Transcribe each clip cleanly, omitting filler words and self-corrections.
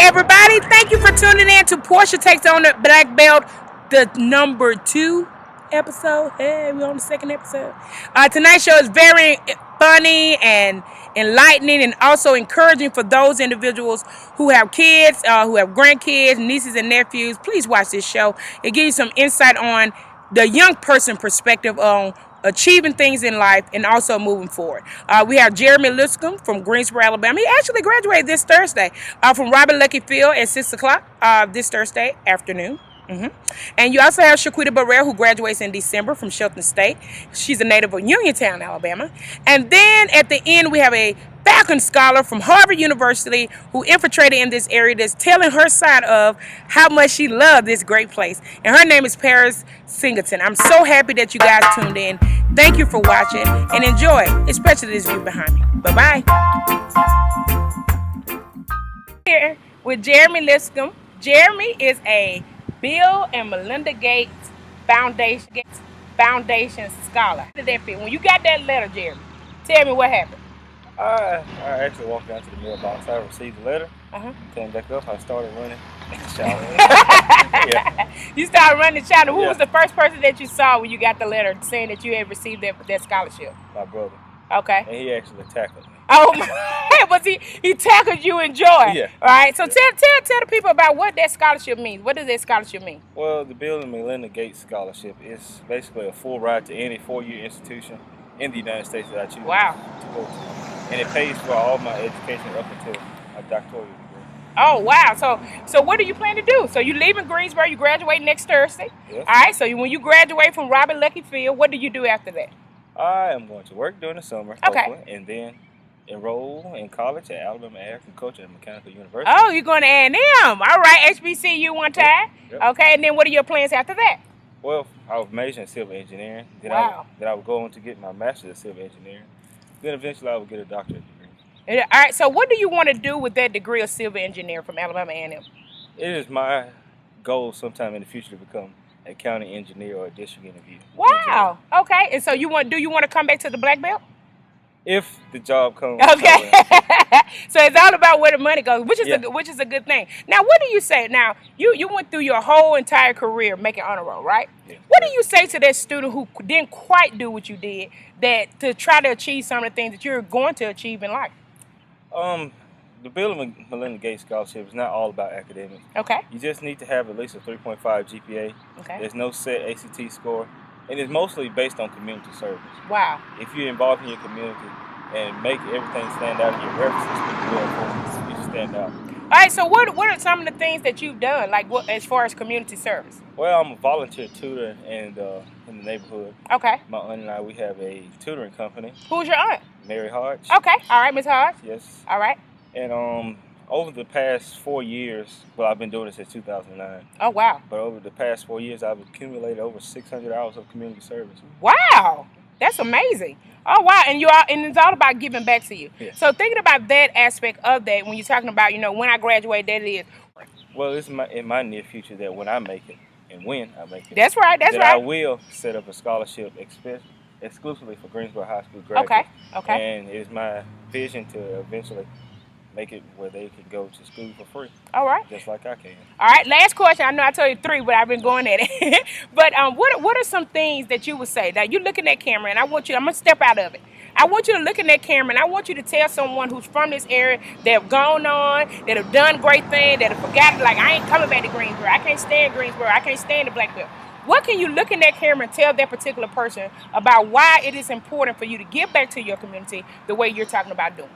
everybody. Thank you for tuning in to Portia Takes on the Black Belt, the number 2 episode. Hey, we're on the 2nd episode. Tonight's show is very funny and enlightening and also encouraging for those individuals who have kids, who have grandkids, nieces and nephews. Please watch this show. It gives you some insight on the young person perspective on achieving things in life and also moving forward. We have Jeremy Lipscomb from Greensboro, Alabama. He actually graduated this Thursday from Robert Lucky Field at 6 o'clock this Thursday afternoon. And you also have Shaquita Burrell, who graduates in December from Shelton State. She's a native of Uniontown, Alabama. And then at the end, we have a Falcon Scholar from Harvard University who infiltrated in this area that's telling her side of how much she loved this great place. And her name is Paris Singleton. I'm so happy that you guys tuned in. Thank you for watching and enjoy, especially this view behind me. Bye-bye. Here with Jeremy Lipscomb. Jeremy is a Bill and Melinda Gates Foundation Scholar. How did that fit? When you got that letter, Jeremy, tell me what happened. I actually walked down to the mailbox. I received the letter. Came back up. I started running in the shower. Yeah. You started running the shower. Who was the first person that you saw when you got the letter saying that you had received that scholarship? My brother. Okay. And he actually tackled me. Oh, was he tackled you in joy? Yeah. All right. So tell the people about what that scholarship means. What does that scholarship mean? Well, the Bill and Melinda Gates Scholarship is basically a full ride to any 4-year institution in the United States that I choose to go to. And it pays for all my education up until my doctoral degree. Oh, wow. So what do you plan to do? So you leave in Greensboro, you graduate next Thursday. Yes. All right. So when you graduate from Robert Lucky Field, what do you do after that? I am going to work during the summer, hopefully, and then enroll in college at Alabama Agriculture and Mechanical University. Oh, you're going to A&M. All right, HBCU one time. Yep. Okay, and then what are your plans after that? Well, I was majoring in civil engineering. Then I would go on to get my master's in civil engineering. Then eventually I would get a doctorate degree. All right, so what do you want to do with that degree of civil engineering from Alabama A&M? It is my goal sometime in the future to become a county engineer or a district engineer. Wow. Okay, and so do you want to come back to the Black Belt? If the job comes. Okay. So it's all about where the money goes, which is a good thing. Now, what do you say? Now, you went through your whole entire career making honor roll, right? Yeah. What do you say to that student who didn't quite do what you did, that to try to achieve some of the things that you're going to achieve in life? The Bill and Melinda Gates Scholarship is not all about academics. Okay. You just need to have at least a 3.5 GPA. Okay. There's no set ACT score. And it's mostly based on community service. Wow. If you're involved in your community and make everything stand out in your references, you stand out. All right, so what are some of the things that you've done, like as far as community service? Well, I'm a volunteer tutor in the neighborhood. Okay. My aunt and I, we have a tutoring company. Who's your aunt? Mary Hodge. Okay. All right, Miss Hodge. Yes. All right. And over the past 4 years, well, I've been doing this since 2009. Oh, wow. But over the past 4 years, I've accumulated over 600 hours of community service. Wow. That's amazing. Oh, wow. And it's all about giving back to you. Yeah. So thinking about that aspect of that, when you're talking about, when I graduate, that is. Well, it's in my near future that when I make it, and when I make it. That's right. That's right. I will set up a scholarship exclusively for Greensboro High School graduates. Okay. Okay. And it is my vision to eventually make it where they can go to school for free. All right. Just like I can. All right. Last question. I know I told you 3, but I've been going at it. But what are some things that you would say? Now, you look in that camera, and I'm going to step out of it. I want you to look in that camera, and I want you to tell someone who's from this area that have gone on, that have done great things, that have forgotten, like, I ain't coming back to Greensboro. I can't stand Greensboro. I can't stand the Black Belt. What can you look in that camera and tell that particular person about why it is important for you to give back to your community the way you're talking about doing?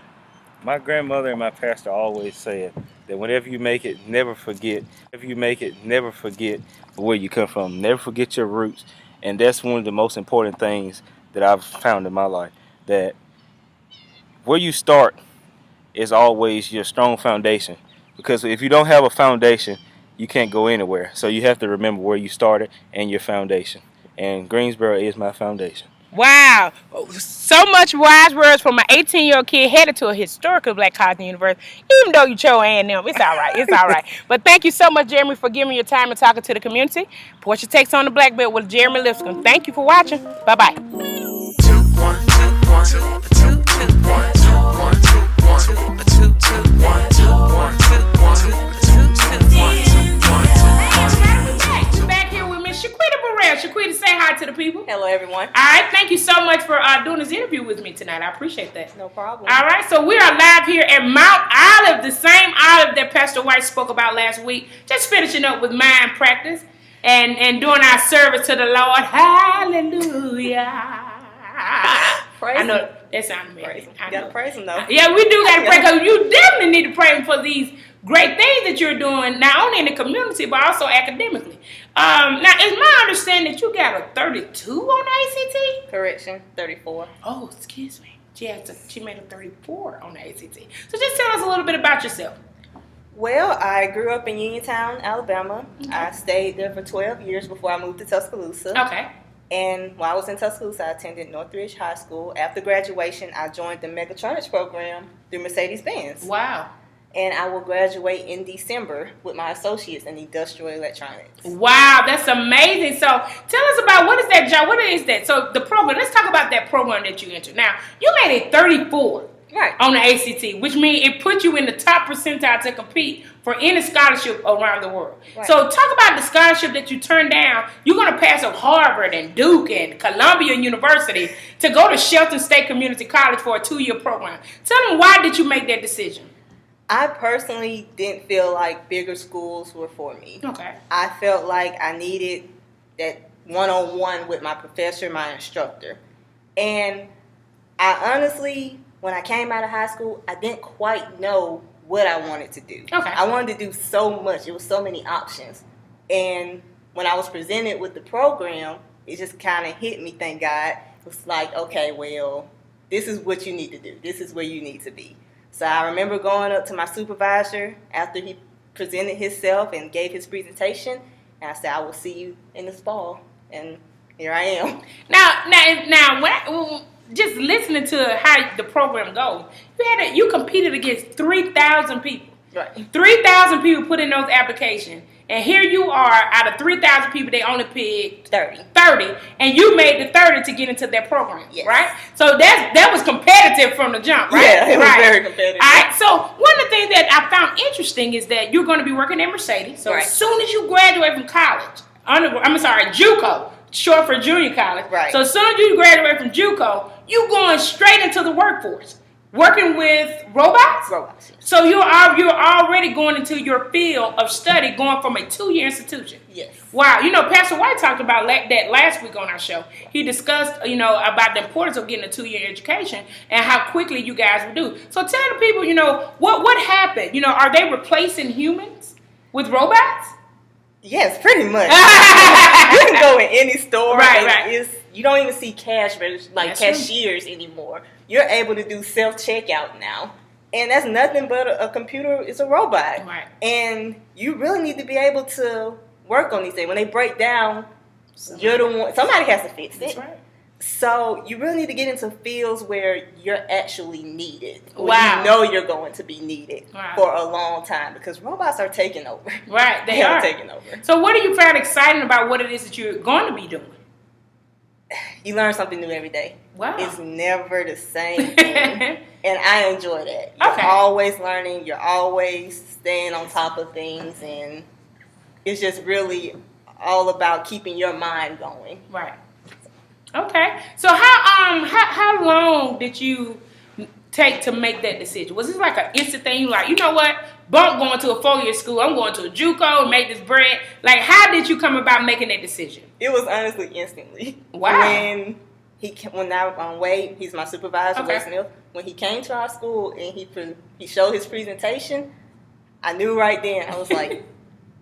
My grandmother and my pastor always said that whenever you make it, never forget. If you make it, never forget where you come from. Never forget your roots. And that's one of the most important things that I've found in my life. That where you start is always your strong foundation. Because if you don't have a foundation, you can't go anywhere. So you have to remember where you started and your foundation. And Greensboro is my foundation. Wow. So much wise words from an 18-year-old kid headed to a historical black college and university. Even though you chose A&M, it's all right. It's all right. But thank you so much, Jeremy, for giving me your time and talking to the community. Portia Takes on the Black Belt with Jeremy Lipscomb. Thank you for watching. Bye-bye. 2 1 2 1 2 2 2 1 2 1 2 1 2 2 1 2 1 2 1 2 doing this interview with me tonight. I appreciate that. No problem. All right, so we are live here at Mount Olive, the same Olive that Pastor White spoke about last week. Just finishing up with mind practice and doing our service to the Lord. Hallelujah. Praise I know him. that sounds amazing. You gotta praise him though. Yeah, we do gotta pray, because you definitely need to pray for these great things that you're doing, not only in the community but also academically. Now, it's my understanding that you got a 32 on the ACT. Correction, 34. Oh, excuse me. She made a 34 on the ACT. So just tell us a little bit about yourself. Well, I grew up in Uniontown, Alabama. Okay. I stayed there for 12 years before I moved to Tuscaloosa. Okay. And while I was in Tuscaloosa, I attended Northridge High School. After graduation, I joined the Mechatronics program through Mercedes-Benz. Wow. And I will graduate in December with my associates in industrial electronics. Wow, that's amazing. So tell us about, what is that job? What is that? So the program, let's talk about that program that you entered. Now, you made a 34 Right. on the ACT, which means it put you in the top percentile to compete for any scholarship around the world. Right. So talk about the scholarship that you turned down. You're going to pass up Harvard and Duke and Columbia University to go to Shelton State Community College for a 2-year program. Tell them, why did you make that decision? I personally didn't feel like bigger schools were for me. Okay. I felt like I needed that one-on-one with my professor, my instructor. And I honestly, when I came out of high school, I didn't quite know what I wanted to do. Okay. I wanted to do so much. It was so many options. And when I was presented with the program, it just kind of hit me, thank God. It was like, okay, well, this is what you need to do. This is where you need to be. So I remember going up to my supervisor after he presented himself and gave his presentation, and I said, I will see you in this fall. And here I am. Now, just listening to how the program goes, you competed against 3,000 people. Right. 3,000 people put in those applications, and here you are, out of 3,000 people, they only picked 30, and you made the 30 to get into that program, Yes. right? So that was competitive from the jump, right? Yeah, it was right. very competitive. All right, so one of the things that I found interesting is that you're going to be working at Mercedes. So Right. as soon as you graduate from college, JUCO, short for junior college. Right. So as soon as you graduate from JUCO, you going straight into the workforce, working with robots. Robots. Yes. So you're already going into your field of study, going from a 2-year institution. Yes. Wow. Pastor White talked about that last week on our show. He discussed, about the importance of getting a 2-year education and how quickly you guys would do. So tell the people, what happened? Are they replacing humans with robots? Yes, pretty much. You can go in any store, and you don't even see cashiers anymore. You're able to do self-checkout now. And that's nothing but a computer. It's a robot. Right. And you really need to be able to work on these things. When they break down, you're the one. Somebody has to fix it. That's right. So you really need to get into fields where you're actually needed. Wow. You know you're going to be needed Wow. for a long time, because robots are taking over. Right, they are are taking over. So what do you find exciting about what it is that you're going to be doing? You learn something new every day. Wow. It's never the same thing. And I enjoy that. You're Okay. always learning. You're always staying on top of things. And it's just really all about keeping your mind going. Right. Okay. So how long did you take to make that decision? Was this like an instant thing? You like, you know what? Bump going to a 4-year school. I'm going to a JUCO and make this bread. Like, how did you come about making that decision? It was honestly instantly. Wow. When Wade, he's my supervisor, Okay. Wade Smith, when he came to our school and he showed his presentation, I knew right then. I was like,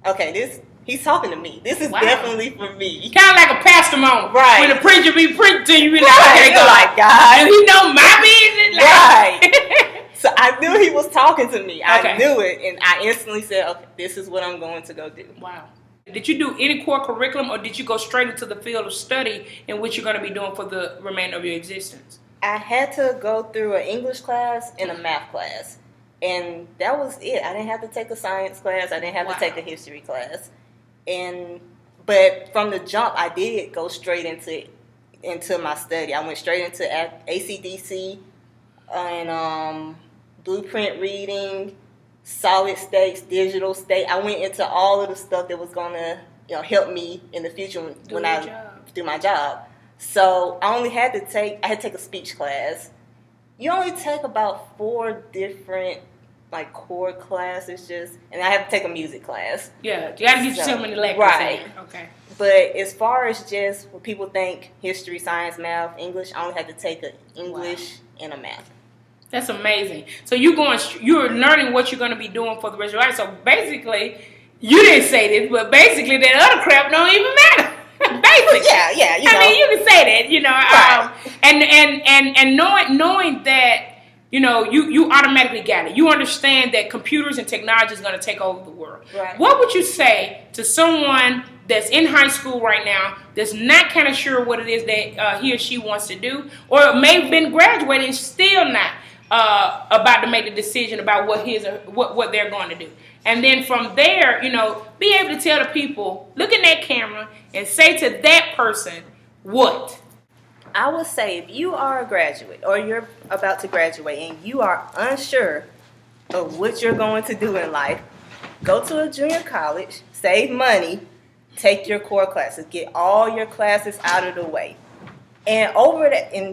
okay, he's talking to me. This is Wow. definitely for me. Kind of like a pastor moment. Right. When the preacher be preaching to you, be like, Right. okay, You're like, God. he know my business. Like, Right. So I knew he was talking to me. Okay. I knew it, and I instantly said, okay, this is what I'm going to go do. Wow. Did you do any core curriculum, or did you go straight into the field of study in which you're going to be doing for the remainder of your existence? I had to go through an English class and a math class, and that was it. I didn't have to take a science class. I didn't have Wow. to take a history class. But from the jump, I did go straight into my study. I went straight into ACDC and blueprint reading, solid states, digital state. I went into all of the stuff that was going to help me in the future when I do my job. So I had to take a speech class. You only take about 4 different like core classes and I have to take a music class. Yeah, you gotta get so many lectures. Right. In. Okay. But as far as just what people think, history, science, math, English, I only had to take an English and a math. That's amazing. So you're learning what you're going to be doing for the rest of your life. So basically, you didn't say this, but basically that other crap don't even matter. Basically, yeah. I mean, you can say that, Right. And knowing that, you automatically got it. You understand that computers and technology is going to take over the world. Right. What would you say to someone that's in high school right now that's not kind of sure what it is that he or she wants to do, or may have been graduating still not about to make the decision about what they're going to do? And then from there, be able to tell the people, look in that camera and say to that person, what? I would say if you are a graduate or you're about to graduate and you are unsure of what you're going to do in life, go to a junior college, save money, take your core classes, get all your classes out of the way. And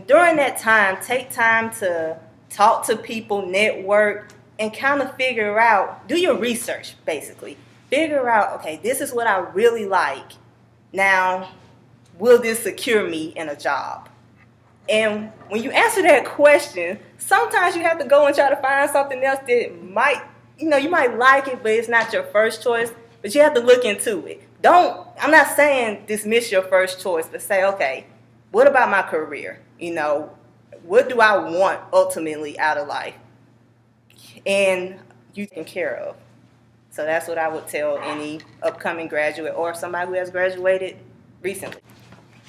during that time, take time to talk to people, network, and kind of figure out, do your research, basically. Figure out, okay, this is what I really like. Now, will this secure me in a job? And when you answer that question, sometimes you have to go and try to find something else that might, you might like it, but it's not your first choice, but you have to look into it. I'm not saying dismiss your first choice, but say, okay, what about my career? What do I want ultimately out of life? And you taken care of. So that's what I would tell any upcoming graduate or somebody who has graduated recently.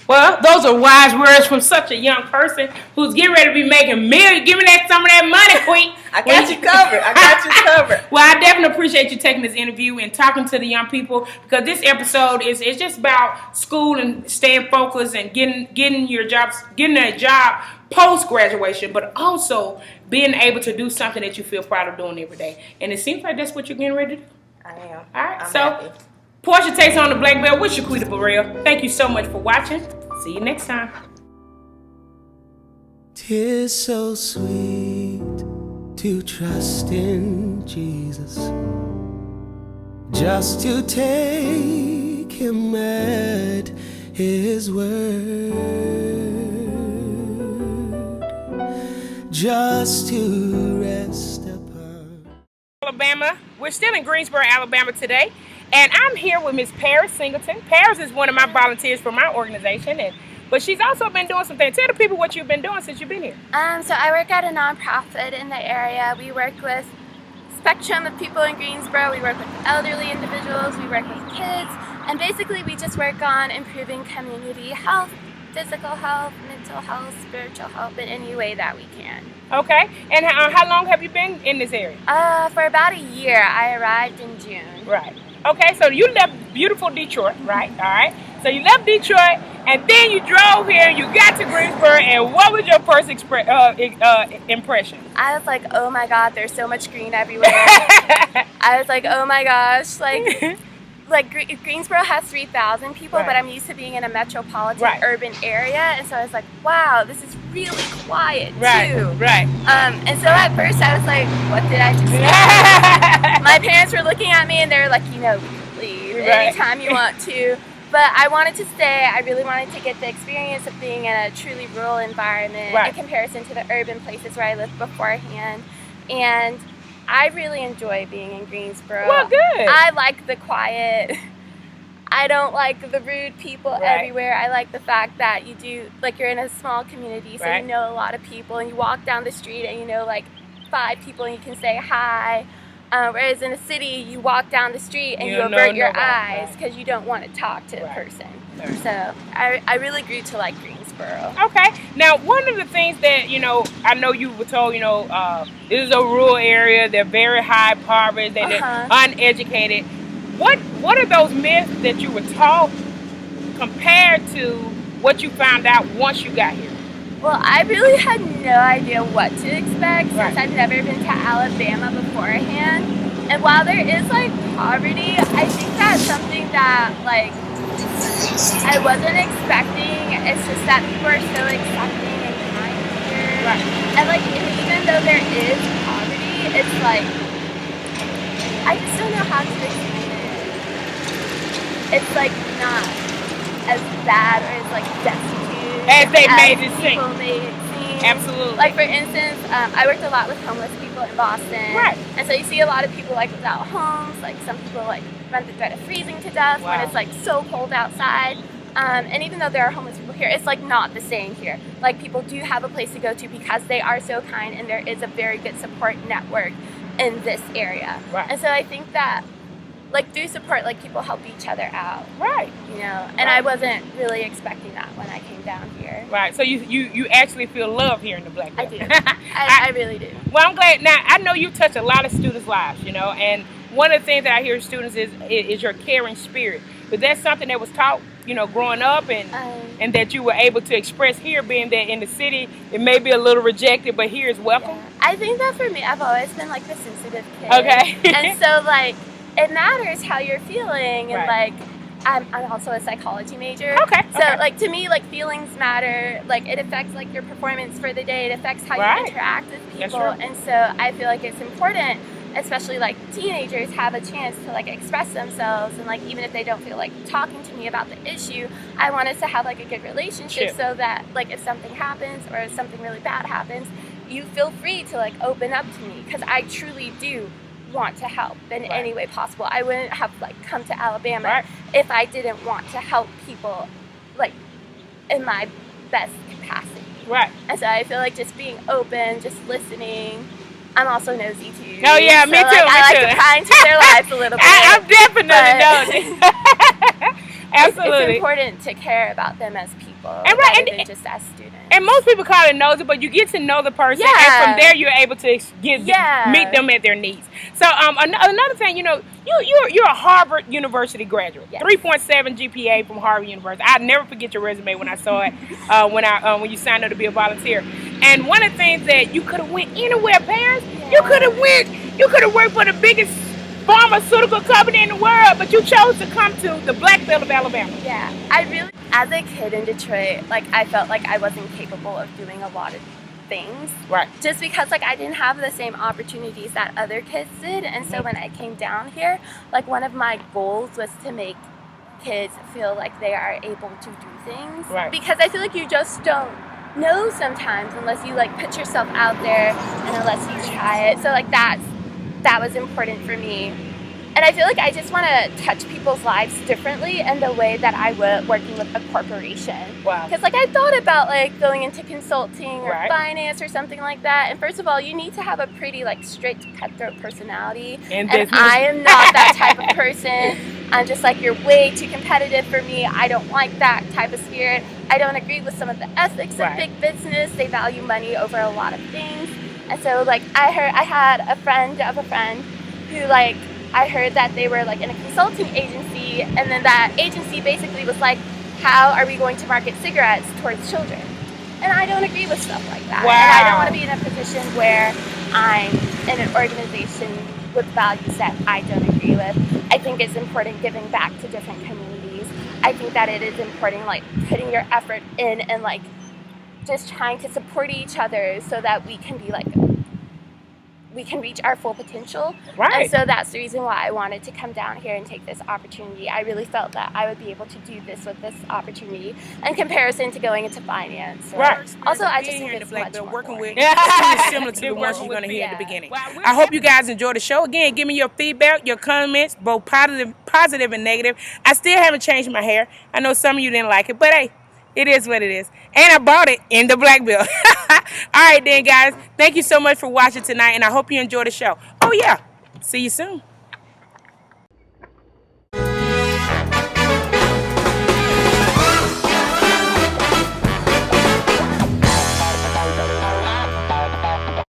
Well, those are wise words from such a young person who's getting ready to be making millions. Give me some of that money, Queen. I got you covered. Well, I definitely appreciate you taking this interview and talking to the young people, because this episode is just about school and staying focused and getting a job post graduation, but also being able to do something that you feel proud of doing every day. And it seems like that's what you're getting ready to do. I am. All right, I'm so happy. Portia takes on the BlackBelt with Shaquita Burrell. Thank you so much for watching. See you next time. 'Tis so sweet to trust in Jesus, just to take him at his word, just to rest upon. Alabama. We're still in Greensboro, Alabama today, and I'm here with Miss Paris Singleton. Paris is one of my volunteers for my organization, but she's also been doing some things. Tell the people what you've been doing since you've been here. So I work at a nonprofit in the area. We work with spectrum of people in Greensboro. We work with elderly individuals. We work with kids, and basically we just work on improving community health, physical health, mental health, spiritual health in any way that we can. Okay, and how long have you been in this area? For about a year. I arrived in June. Right. Okay, so you left beautiful Detroit, right? All right. So you left Detroit, and then you drove here. You got to Greensboro, and what was your first impression? I was like, oh my God, there's so much green everywhere. I was like, oh my gosh, Greensboro has 3,000 people, right. But I'm used to being in a metropolitan right. urban area, and so I was like, wow, this is really quiet right. too. Right. And so at first I was like, what did I just say? My parents were looking at me and they were like, you can leave right. anytime you want to. But I wanted to stay. I really wanted to get the experience of being in a truly rural environment right. in comparison to the urban places where I lived beforehand. And I really enjoy being in Greensboro. Well, good. I like the quiet. I don't like the rude people right. everywhere. I like the fact that you're in a small community, so right. you know a lot of people, and you walk down the street and you know 5 people and you can say hi. Whereas in a city, you walk down the street and you avert your eyes because you don't want to talk to the person. Right. So I really grew to like Greensboro. Okay. Now, one of the things that, I know you were told, this is a rural area. They're very high poverty. They're uneducated. What are those myths that you were taught compared to what you found out once you got here? Well, I really had no idea what to expect since right. I've never been to Alabama beforehand. And while there is poverty, I think that's something that I wasn't expecting. It's just that people are so accepting and kind here. Right. And like, even though there is poverty, it's like, I just don't know how to explain it. It's like not as bad or as like destitute As they made it seem. people made it seem. Absolutely. Like for instance, I worked a lot with homeless people in Boston. Right. And so you see a lot of people like without homes. Like some people like run the threat of freezing to death when it's like so cold outside. And even though there are homeless people here, it's like not the same here. Like people do have a place to go to because they are so kind, and there is a very good support network in this area. Right. And so I think that like through support, like people help each other out. Right. You know, and I wasn't really expecting that when I came down here. Right. So you actually feel love here in the Black Belt. I do. I really do. Well, I'm glad. Now, I know you touch a lot of students' lives, you know, and one of the things that I hear students is your caring spirit. But that's something that was taught, you know, growing up, and that you were able to express here, being that in the city, it may be a little rejected, but here is welcome. Yeah. I think that for me, I've always been like the sensitive kid. Okay. And so like, it matters how you're feeling, and Right. like, I'm also a psychology major. Okay. So like to me, like feelings matter. Like it affects like your performance for the day. It affects how Right. you interact with That's people. true. And so I feel like it's important, especially like teenagers have a chance to like express themselves, and like even if they don't feel like talking to me about the issue, I want us to have like a good relationship, Sure. so that like if something happens or if something really bad happens, you feel free to like open up to me, because I truly do want to help in Right. any way possible. I wouldn't have like come to Alabama Right. if I didn't want to help people like in my best capacity. Right. And so I feel like just being open, just listening. I'm also nosy too. Oh, yeah, so, me too, like, me I like too. to pry into their lives a little bit. I'm definitely but nosy. Absolutely. It's important to care about them as people, And right, rather and- than just as students. And most people call it nosy, but you get to know the person, and Yeah. from there you're able to Yeah. meet them at their needs. So another thing, you know, you're a Harvard University graduate, Yes. 3.7 GPA from Harvard University. I'll never forget your resume when I saw it when you signed up to be a volunteer. And one of the things that you could have went anywhere, Paris. You could have worked for the biggest pharmaceutical company in the world, but you chose to come to the Black Belt of Alabama. Yeah, I really, as a kid in Detroit, like I felt like I wasn't capable of doing a lot of things. Right. Just because like I didn't have the same opportunities that other kids did. And so when I came down here, like one of my goals was to make kids feel like they are able to do things. Right. Because I feel like you just don't know sometimes unless you like put yourself out there and unless you try it. So like that was important for me. And I feel like I just want to touch people's lives differently in the way that I would working with a corporation. Wow. Because like I thought about like going into consulting or Right. finance or something like that. And first of all, you need to have a pretty like strict cutthroat personality. In And business. I am not that type of person. I'm just like, you're way too competitive for me. I don't like that type of spirit. I don't agree with some of the ethics of Right. big business. They value money over a lot of things. And so like I had a friend of a friend who like, I heard that they were like in a consulting agency, and then that agency basically was like, how are we going to market cigarettes towards children? And I don't agree with stuff like that. Wow. And I don't want to be in a position where I'm in an organization with values that I don't agree with. I think it's important giving back to different communities. I think that it is important like putting your effort in and like just trying to support each other so that we can be like, we can reach our full potential. Right. And so that's the reason why I wanted to come down here and take this opportunity. I really felt that I would be able to do this with this opportunity in comparison to going into finance. Or- Right. Also, I just Being think here in it's the Black much Belt, more working boring. with students similar to the ones you're with going to hear at the me, beginning. yeah. I hope you guys enjoyed the show. Again, give me your feedback, your comments, both positive and negative. I still haven't changed my hair. I know some of you didn't like it, but hey, it is what it is. And I bought it in the Black Belt. All right then, guys. Thank you so much for watching tonight, and I hope you enjoy the show. Oh, yeah. See you soon.